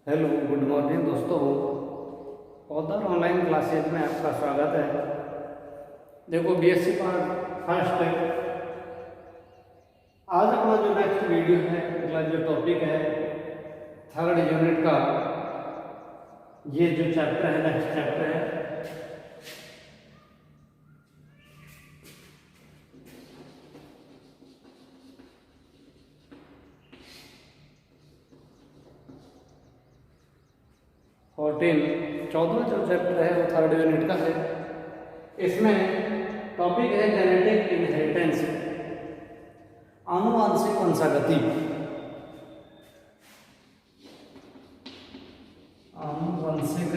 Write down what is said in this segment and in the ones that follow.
Hello, good morning दोस्तों। पौधर online classes में आपका स्वागत है। देखो, बीएससी पार्ट फर्स्ट है। आज अपना जो नेक्स्ट वीडियो है, अगला जो टॉपिक है थर्ड यूनिट का, ये जो चैप्टर है, नेक्स्ट चैप्टर है चौदह जो चैप्टर है वो थर्ड यूनिट का है। इसमें टॉपिक है जेनेटिक इनहेरिटेंस, आनुवांशिक वंशागति। आनुवंशिक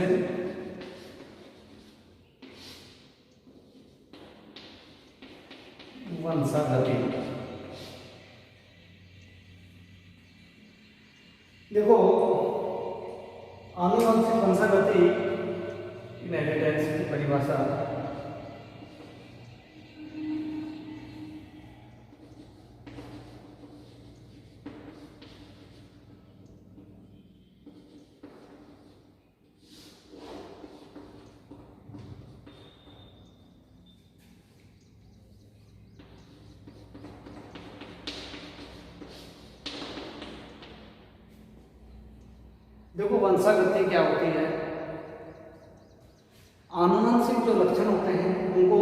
वंशागति। देखो, आनुवंशिक वंशागति इनहेरिटेंस की परिभाषा देखो, वंशागति क्या होती है। आनुवंशिक जो लक्षण होते हैं उनको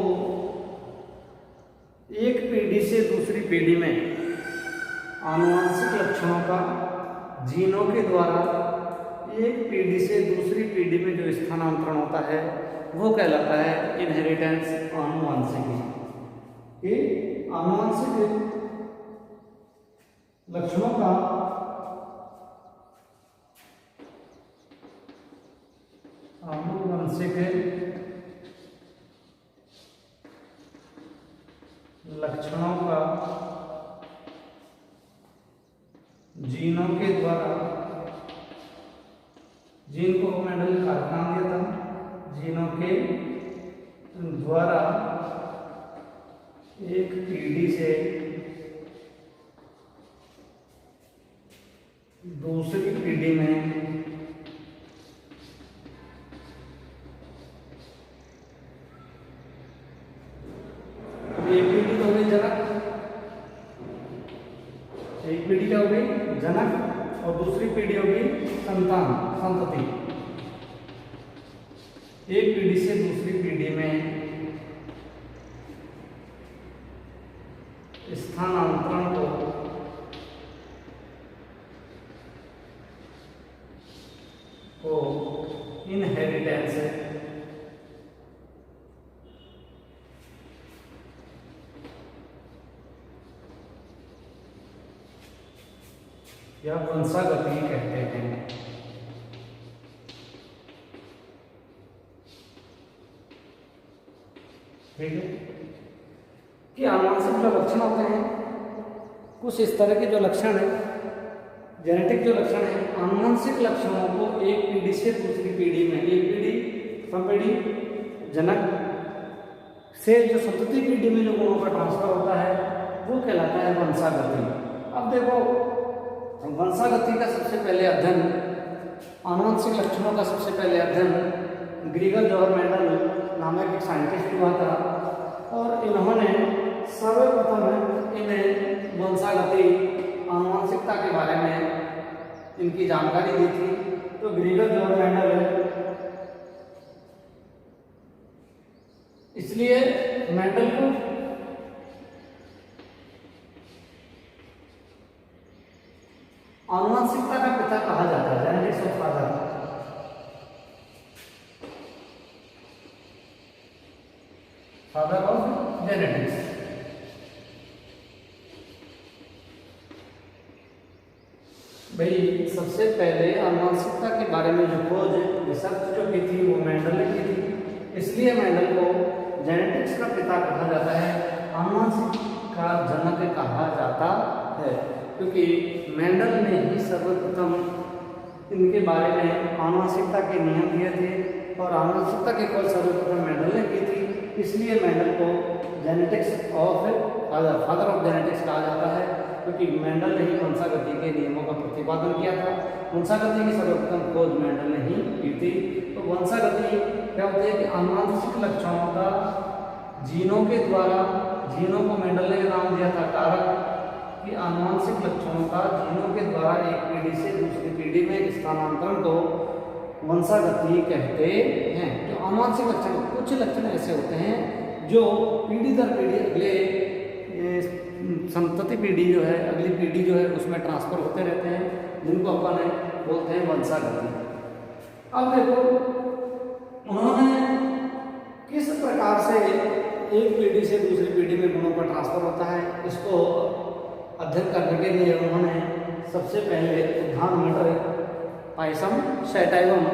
एक पीढ़ी से दूसरी पीढ़ी में आनुवंशिक लक्षणों का जीनों के द्वारा एक पीढ़ी से दूसरी पीढ़ी में जो स्थानांतरण होता है वो कहलाता है इनहेरिटेंस आनुवंशिकी। कि आनुवंशिक लक्षणों का आनुवंशिक लक्षणों का जीनों के द्वारा, जीन को मेंडल का नाम दिया था, जीनों के द्वारा एक पीढ़ी से दूसरी पीढ़ी में एक पीढ़ी क्या होगी जनक और दूसरी पीढ़ी होगी संतान, संतति। एक पीढ़ी से दूसरी पीढ़ी में स्थानांतरण को इनहेरिटेंस या वंशागति कहते हैं। ठीक है कि आनुवंशिक जो लक्षण होते हैं कुछ इस तरह के जो लक्षण है, जेनेटिक जो लक्षण है, आनुवंशिक लक्षणों को एक पीढ़ी से दूसरी पीढ़ी में, एक पीढ़ी संपीढ़ी जनक से जो संतति पीढ़ी में जो गुणों का ट्रांसफर होता है वो कहलाता है वंशागति। अब देखो, वंशागति का सबसे पहले अध्ययन, आनुवंशिक लक्षणों का सबसे पहले अध्ययन ग्रीगर जॉर्ज मेंडल नामक एक साइंटिस्ट हुआ था और इन्होंने सर्वप्रथम इन वंशागति आनुवंशिकता के बारे में इनकी जानकारी दी थी। तो ग्रीगर जॉर्ज मेंडल, इसलिए मेंडल को आनुवंशिकता का पिता कहा जाता है, genetics of father. Father of genetics. भाई, सबसे पहले आनुवंशिकता के बारे में जो खोज, रिसर्च जो की थी वो मेंडल ने की थी, इसलिए मेंडल को जेनेटिक्स का पिता कहा जाता है, आनुवंशिक का जनक कहा जाता है, क्योंकि मेंडल ने ही सर्वप्रथम इनके बारे में आनुवंशिकता के नियम दिए थे और आनुवंशिकता की खोज सर्वप्रथम मेंडल ने की थी। इसलिए मेंडल को genetics of father, father of genetics कहा जाता है। क्योंकि मेंडल ने ही वंशागति के नियमों का प्रतिपादन किया था। वंशागति की सर्वप्रथम खोज मेंडल ने ही की थी। तो वंशागति क्या होती है कि आनुवंशिक लक्षणों का जीनों के द्वारा, जीनों को मेंडल ने नाम दिया था कारक, कि आनुवंशिक लक्षणों का जीनों के द्वारा एक पीढ़ी से दूसरी पीढ़ी में स्थानांतरण को वंशागति कहते हैं। जो आनुवंशिक लक्षण, कुछ लक्षण ऐसे होते हैं जो पीढ़ी दर पीढ़ी अगले संतति पीढ़ी जो है, अगली पीढ़ी जो है उसमें ट्रांसफर होते रहते हैं, जिनको अपन बोलते हैं वंशागति। अब देखो उन्होंने किस प्रकार से एक पीढ़ी से दूसरी पीढ़ी में गुणों का ट्रांसफर होता है, इसको अध्ययन करने के लिए उन्होंने सबसे पहले उद्यान मटर पायसम सैटाइवम,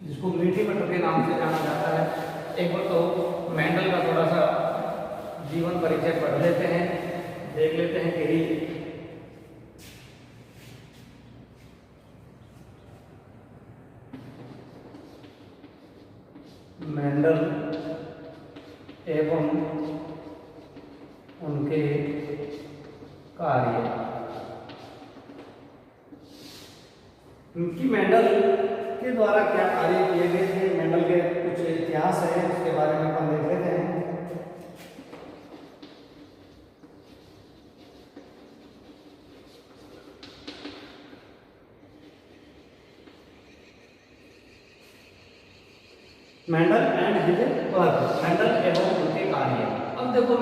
जिसको मीठी मटर के नाम से जाना जाता है, एक बार तो मेंडल का थोड़ा सा जीवन परिचय पढ़ लेते हैं, देख लेते हैं कि मेंडल एवं उनके कार्य। उनकी मेंडल के द्वारा क्या कार्य किए गए थे, मेंडल के कुछ इतिहास है उसके बारे में अपन देख लेते हैं। Mendel and his work, Mendel एवं उनके कार्य। अब देखो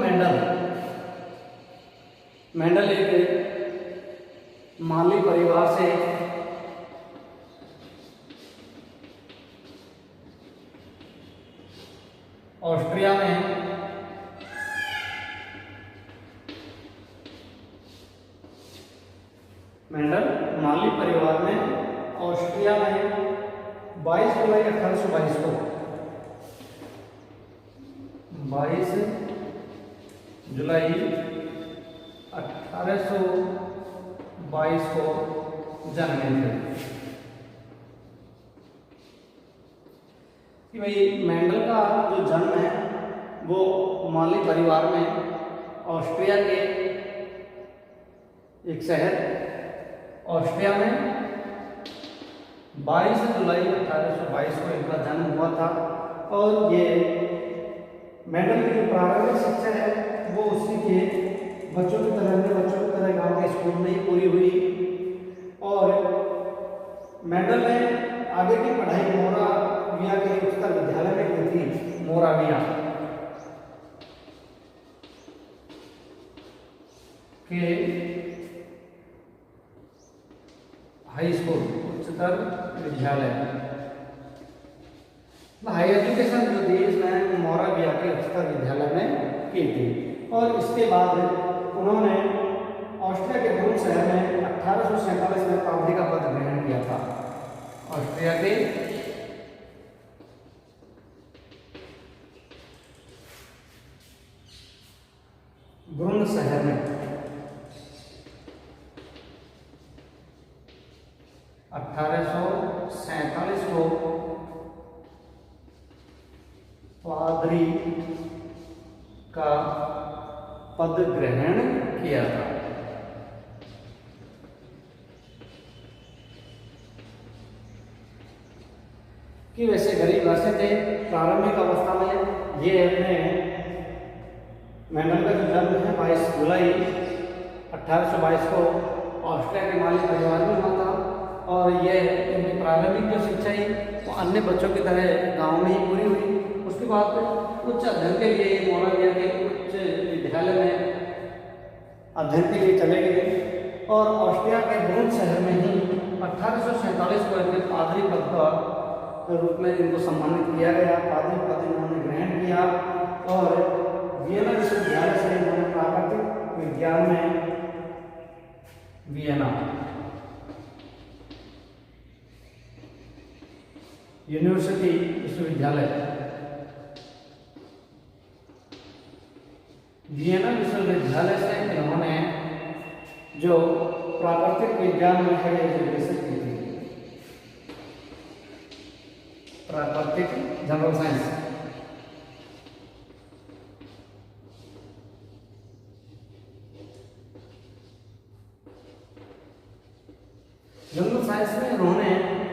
मेंडल एक माली परिवार से ऑस्ट्रिया में मेंडल माली परिवार में ऑस्ट्रिया में 22 जुलाई 1822 को 22 जुलाई 1822 को जन्मे थे। कि भाई मेंडल का जो जन्म है वो माली परिवार में ऑस्ट्रिया के एक शहर ऑस्ट्रिया में 22 जुलाई 1822 को इनका जन्म हुआ था। और ये मेंडल की जो प्रारंभिक शिक्षा है वो उसी के बच्चों की तरह गांव के स्कूल में ही पूरी हुई। और मेंडल ने आगे की पढ़ाई मोराविया के उच्चतर विद्यालय में की थी, मोराविया के हाई स्कूल, उच्चतर विद्यालय, हाई एजुकेशन जो थी इसमें मोराविया के उच्चतर विद्यालय में की थी। और इसके बाद उन्होंने ऑस्ट्रिया के ब्रून शहर में 1847 में पादरी का पद ग्रहण किया था। ऑस्ट्रिया के ब्रून शहर में 1847 को पादरी का पद ग्रहण किया था। कि वैसे गरीब घर से थे प्रारंभिक अवस्था में। ये अपने मेंडल का जो जन्म है 22 जुलाई 1822 को ऑस्ट्रिया के माली परिवार में हुआ था। और ये इनकी प्रारंभिक जो शिक्षा है वो अन्य बच्चों की तरह गांव में ही पूरी हुई। उसके बाद उच्च अध्ययन के लिए मोराविया के उच्च विद्यालय में अध्ययन के लिए चले गए। और ऑस्ट्रिया के ब्रून शहर में ही 1847 को इनके पादरी पद का रूप में इनको सम्मानित किया गया। पादरी पद इन्होंने ग्रहण किया। और वियना विश्वविद्यालय से इन्होंने प्राकृतिक विज्ञान में वियना यूनिवर्सिटी विश्वविद्यालय, वियना विश्वविद्यालय से इन्होंने जो प्राकृतिक विज्ञान में है एजुकेशन की थी, प्राकृतिक जनरल साइंस। इसमें इन्होंने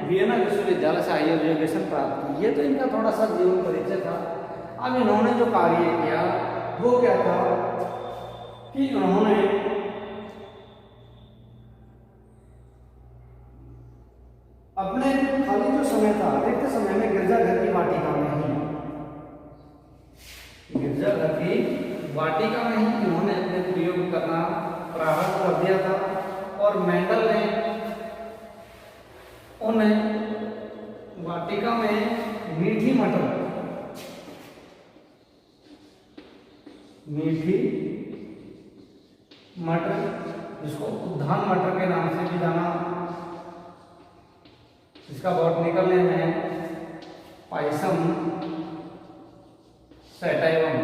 वियना विश्वविद्यालय से हायर एजुकेशन प्राप्त की। ये तो इनका थोड़ा सा जीवन परिचय था। अब इन्होंने जो कार्य किया वो क्या था कि उन्होंने अपने खाली जो समय था, रिक्त समय में गिरजाघर की वाटिका में ही इन्होंने अपने प्रयोग करना प्रारंभ कर दिया था। और मेंडल ने उन वाटिका में मीठी मटर जिसको उद्यान मटर के नाम से भी जाना, इसका बॉटनिकल नेम है पाइसम सैटाइवम।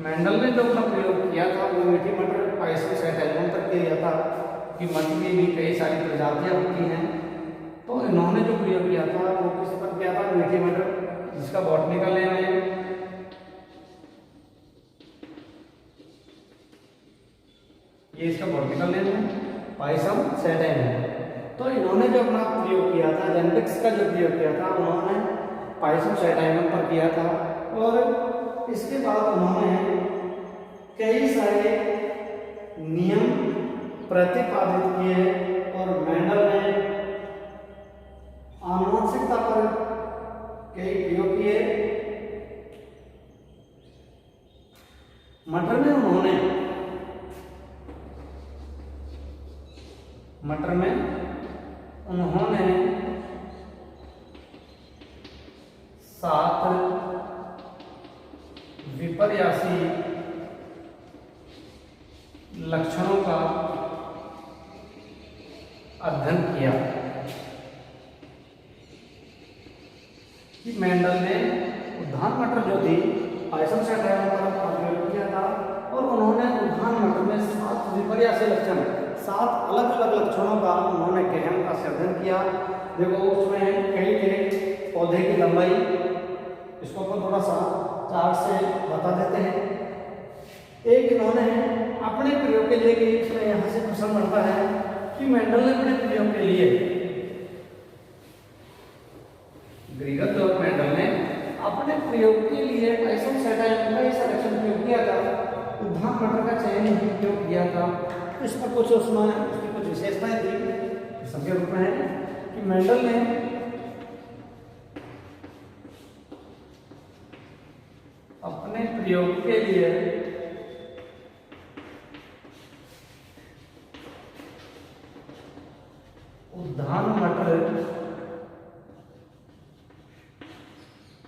मेंडल ने जो अपना प्रयोग किया था वो मीठी मटर पाइसम सैटाइवम तक किया था कि मटर में भी कई सारी प्रजातियां होती हैं। तो इन्होंने जो प्रयोग किया था वो किस पर किया था? मीठी मटर, जिसका बॉटनिकल नेम है ये, इसका बॉटनिकल नेम है पाइसम सैटाइवम। तो इन्होंने जो अपना प्रयोग किया था, जेनेटिक्स का जो प्रयोग किया था, उन्होंने पाइसम सैटाइवम पर किया था। और इसके बाद उन्होंने कई सारे नियम प्रतिपादित किए और मेंडल ने आनुवंशिकता पर कई प्रयोग किए। मटर में उन्होंने 7 विपर्यासी लक्षणों का अध्ययन किया कि मेंडल ने उद्यान मटर जो थी पाइसम सैटाइवम का प्रयोग किया था। और उन्होंने उद्यान मटर में 7 विपर्यासी लक्षण, 7 अलग अलग लक्षणों का उन्होंने गहन का अध्ययन किया। देखो उसमें कई थे पौधे की लंबाई, इसको अपन थोड़ा सा चार्ट से बता देते हैं। एक इन्होंने अपने प्रयोग के लिए, कि इसमें यहाँ से क्वेश्चन बनता है कि मेंडल ने अपने प्रयोग के लिए, ग्रीगर और मेंडल ने अपने प्रयोग के लिए पाइसम सैटाइवम का ऐसा लक्षण प्रयोग किया था, उद्यान मटर का चयन प्रयोग किया था। इसमें कुछ उसमें उसकी कुछ विशेषताएं थी। सबके रूप में है कि मेंडल ने अपने प्रयोग के लिए उद्यान मटर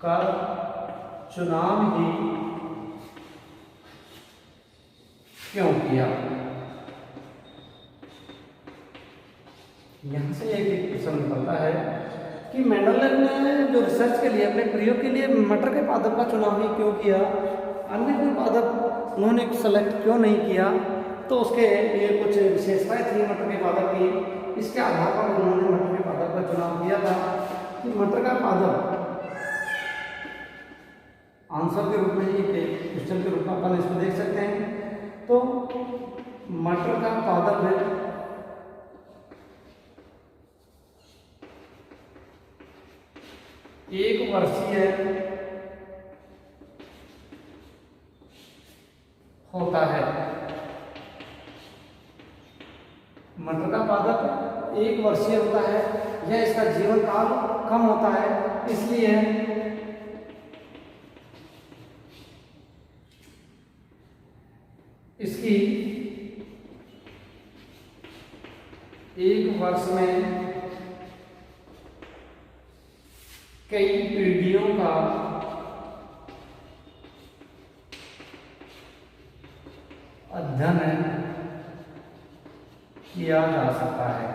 का चुनाव ही क्यों किया? यहां से एक क्वेश्चन निकलता है कि मेंडल ने जो रिसर्च के लिए, अपने प्रयोग के लिए मटर के पादप का चुनाव ही क्यों किया, अन्य कोई पादप उन्होंने सेलेक्ट क्यों नहीं किया? तो उसके लिए कुछ विशेषताएं थी मटर के पादप की। इसके आधार पर उन्होंने मटर के पादप का चुनाव किया था कि मटर का पादप, आंसर के रूप में ही क्वेश्चन के रूप में अपन इसको देख सकते हैं। तो मटर का पादप है एक वर्षीय होता है। मटर का पादप 1 वर्षीय होता है, यह इसका जीवन काल कम होता है, इसलिए इसकी 1 वर्ष में कई पीढ़ियों का अध्ययन किया जा सकता है।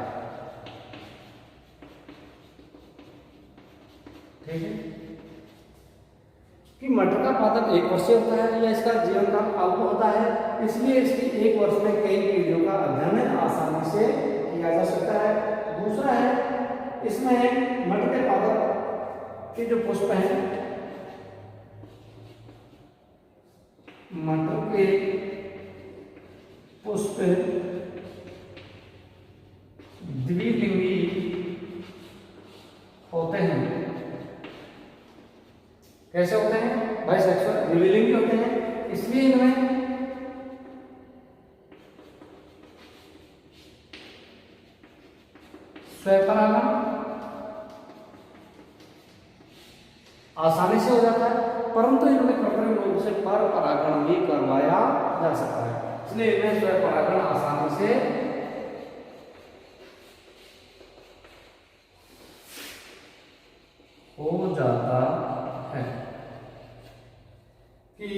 ठीक है कि मटर का पादप 1 वर्षीय होता है या इसका जीवन काल अल्प होता है, इसलिए इसकी 1 वर्ष में कई पीढ़ियों का अध्ययन आसानी से किया जा सकता है। दूसरा है, इसमें मटर के पादप के जो पुष्प हैं, मटर के पुष्प द्विलिंगी होते हैं। कैसे होते हैं? बाइसेक्सुअल द्विलिंगी होते हैं, इसलिए इनमें स्वपरागण आसानी से हो जाता है, परंतु इनमें कृत्रिम रूप से पर परागण भी करवाया जा सकता है, इसलिए इनमें स्वपरागण आसानी से हो जाता है। कि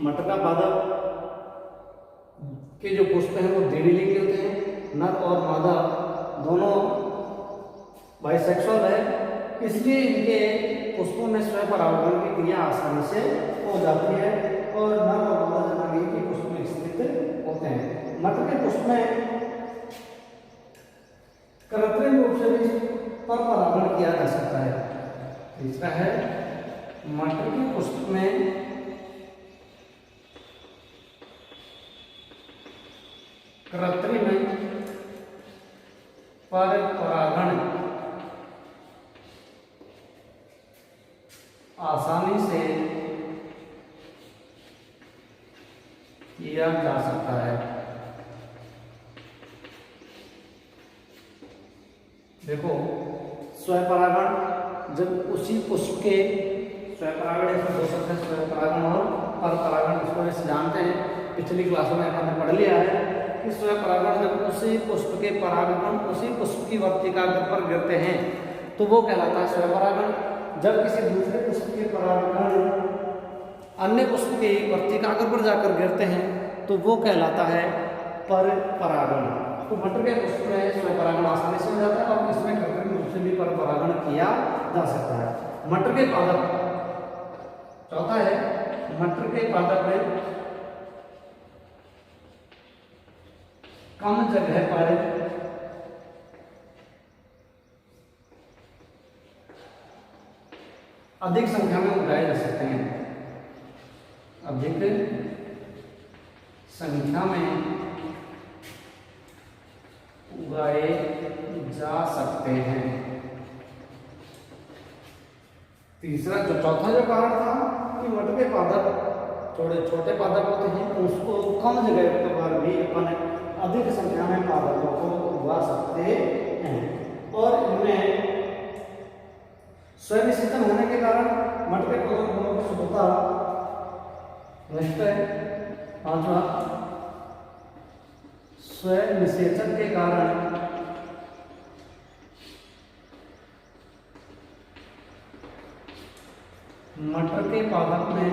मटका पादप के जो पुष्प हैं वो द्विलिंगी होते हैं, नर और मादा दोनों बाइसेक्सुअल है, इसलिए इनके पुष्पों में स्वपरागण की क्रिया आसानी से हो जाती है और नर और मादा जनांगी के पुष्प में स्थित होते हैं। मटर के पुष्प में कृत्रिम रूप से भी पर परागण किया जा सकता है। तीसरा है मटर के पुष्प में कृत्रिम पर परागण आसानी से किया जा सकता है। देखो स्वपरागण जब उसी पुष्प के स्वपरागण इसमें हो सकते हैं, स्वपरागण और परपरागण इसको वैसे जानते हैं, पिछली क्लासों में हमने पढ़ लिया है कि स्वपरागण जब उसी पुष्प के परागकण उसी पुष्प की वर्तिकाग्र पर गिरते हैं तो वो कहलाता है स्वपरागण। जब किसी दूसरे पुष्प के परागकण अन्य पुष्प के वर्तिकाग्र पर जाकर गिरते हैं तो वो कहलाता है परपरागण। तो मटर के पुष्प में स्वपरागण आसानी से हो जाता है और इसमें कृत्रिम रूप से भी परपरागण किया जा सकता है। मटर के पादप, चौथा है मटर के पादप में कम जगह पर अधिक संख्या में उगाए जा सकते हैं। अधिक संख्या में उगाए जा सकते हैं। तीसरा जो चौथा जो कारण था कि मटर के पादप थोड़े छोटे पादप होते हैं, उसको कम जगह पर भी अपन अधिक संख्या में पादपों को उगा सकते हैं और इनमें स्वनिषेचन होने के कारण मटर के पौधों की शुद्धता नष्ट है। पांचवा स्वनिषेचन के कारण मटर के पादप में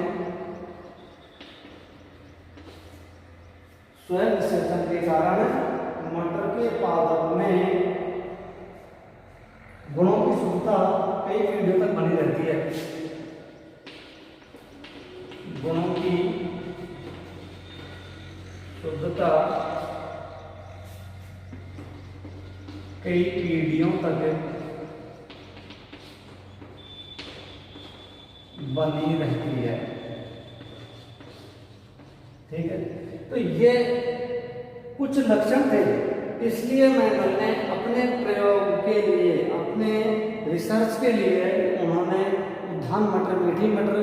स्वनिषेचन के कारण मटर के पादप में गुणों की शुद्धता कई पीढ़ियों तक बनी रहती है। गुणों की शुद्धता कई पीढ़ियों तक बनी रहती है। ठीक है, तो ये कुछ लक्षण थे, इसलिए मैंने अपने प्रयोग के लिए, अपने रिसर्च के लिए उन्होंने उद्यान मटर, मीठी मटर,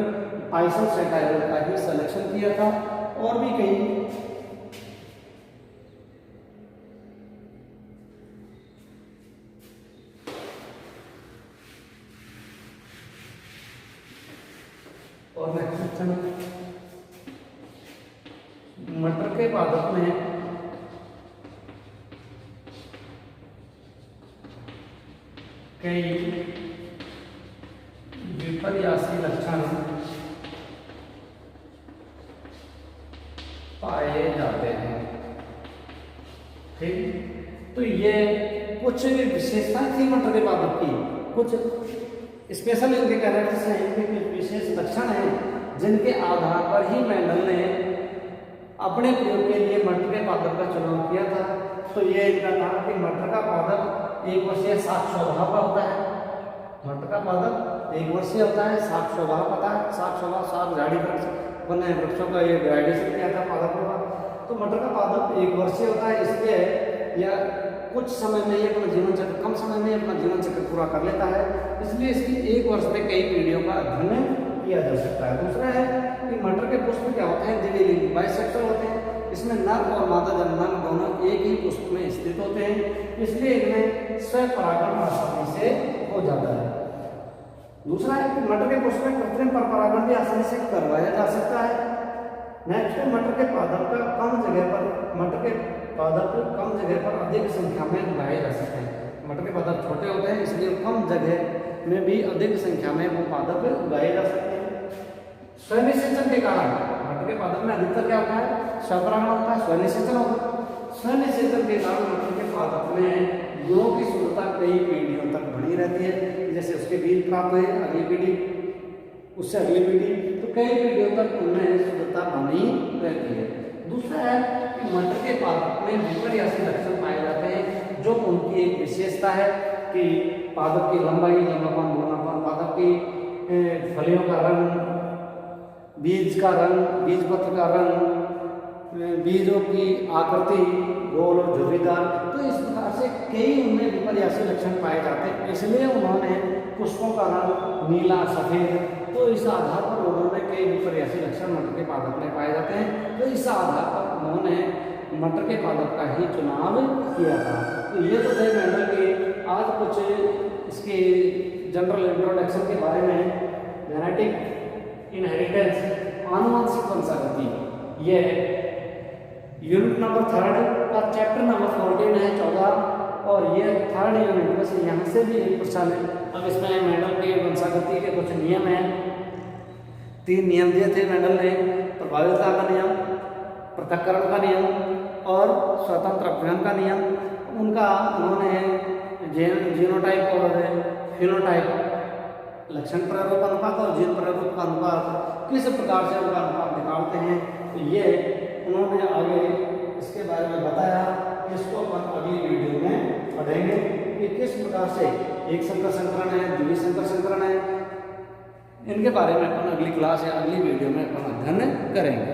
पाइसम सेटाइलर का ही सिलेक्शन किया था और भी कई और नेक्स्ट मटर के पादप में कई विपर्यासी लक्षण पाए जाते हैं। ठीक, तो ये कुछ विशेषताएं थी मटर के पादप की, कुछ स्पेशल इनके कैरेक्टर्स हैं, इनके कुछ विशेष लक्षण हैं जिनके आधार पर ही मेंडल ने अपने प्रयोग के लिए मटर के पादप का चुनाव किया था। तो ये इनका था कि मटर का पादप एक वर्षीय शाक स्वभाव का होता है। मटर का पादप एक वर्षीय होता है, शाक स्वभाव का था। शाक स्वभाव, शाक झाड़ी वृक्ष, वृक्षों का ये ग्रेडेशन किया था पादपों का। तो मटर का पादप 1 वर्षीय होता है, इसलिए या कुछ समय में ये अपना जीवन चक्र, कम समय में अपना जीवन चक्र पूरा कर लेता है, इसलिए इसकी 1 वर्ष में कई पीढ़ियों का अध्ययन किया जा सकता है। दूसरा है कि मटर के पुष्प क्या होते हैं, द्विलिंगी बाइसेक्सुअल होते हैं। इसमें नर और मादा जननांग दोनों एक ही पुष्प में स्थित होते हैं, इसलिए इनमें स्वपरागण आसानी से हो जाता है। दूसरा है कि मटर के पुष्प में कृत्रिम परागण भी आसानी से करवाया जा सकता है। नेक्स्ट है मटर के पादप का कम जगह पर अधिक संख्या में उगाए जा सकते हैं। मटर के पादप छोटे होते हैं, इसलिए कम जगह में भी अधिक संख्या में वो पादप उगाए जा सकते हैं। स्वनिषेचन के कारण मटर के पादप में अधिकतर क्या होता है, स्वपरागण होता है, स्वनिषेचन होता है। स्वनिषेचन के कारण मटर के पादप में गुणों की शुद्धता कई पीढ़ियों तक बनी रहती है। जैसे उसके बीज प्राप्त हुए, अगली पीढ़ी, उससे अगली पीढ़ी, तो कई पीढ़ियों तक उनमें शुद्धता बनी रहती है। दूसरा है कि मटर के पादप में विपर्यासी लक्षण पाए जाते हैं, जो उनकी एक विशेषता है कि पादप की लंबाई, लंबापन, घूनापन, पादप की फलियों का रंग, बीज का रंग, बीज पत्र का रंग, बीजों की आकृति गोल और झुर्रीदार, तो इस प्रकार से कई उनमें विपर्यासी लक्षण पाए जाते हैं। इसलिए उन्होंने पुष्पों का रंग नीला, सफेद, तो इस आधार पर उन्होंने कई विपर्यासी लक्षण मटर के पादप में पाए जाते हैं। तो इस आधार पर उन्होंने मटर के पादप का ही चुनाव किया था। तो ये तो थे मेंडल के आज कुछ इसके जनरल इंट्रोडक्शन के बारे में। जेनेटिक इनहेरिटेंस, आनुवंशिक वंशागति, ये यूनिट नंबर 3 का चैप्टर नंबर 14 है, 14, और ये 3rd यूनिट में से यहाँ से भी एक क्वेश्चन है। अब इसमें मेंडल के वंशागति के कुछ नियम हैं। 3 नियम दिए थे मेंडल ने, प्रभाविता का नियम, पृथक्करण का नियम और स्वतंत्र अपघटन का नियम। उनका उन्होंने जीनोटाइप और फिनोटाइप, लक्षण प्रारूप अनुपात और जीन प्रारूप का अनुपात, किस प्रकार से उनका अनुपात निकालते हैं, तो ये उन्होंने आगे इसके बारे में बताया। इसको अपन अगली वीडियो में पढ़ेंगे कि किस प्रकार से एक संकर संकरण है, द्विसंकर संकरण है, इनके बारे में अपन अगली क्लास या अगली वीडियो में अपन अध्ययन करेंगे।